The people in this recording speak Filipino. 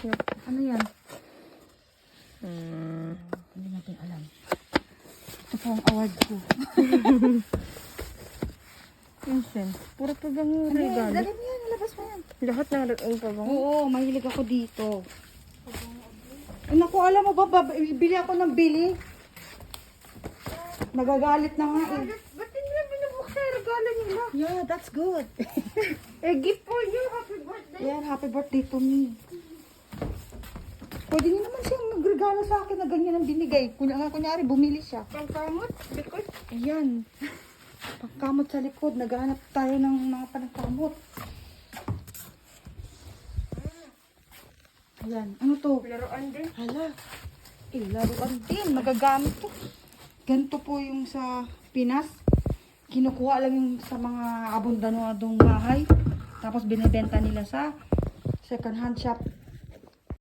Ano yan? Hmm. Hindi natin alam. Ito po ang award ko. Incense. Puro pabango Ano yan? regalo. Dali mo yan. Ilabas mo yan. Lahat ng pabango. Oo, mahilig ako dito. Ay, naku, alam mo ba, bili ako ng bili. Nagagalit na nga eh. Ba't hindi na binubuksan yung regalo nila? Yeah, that's good. Gift for you. Happy birthday. Yan, happy birthday to me. Pwede niyo naman siyang magregalo sa akin na ganyan ang binigay. Kunyari, bumili siya. Pangkamot. Because Ayan. Pagkamot sa likod. Naghahanap tayo ng mga panagkamot. Ayan. Ano to? laruan din. Hala. Laruan din. Magagamit to. Ganito po yung sa Pinas. Kinukuha lang yung sa mga abundano-adong bahay. Tapos binibenta nila sa second hand shop.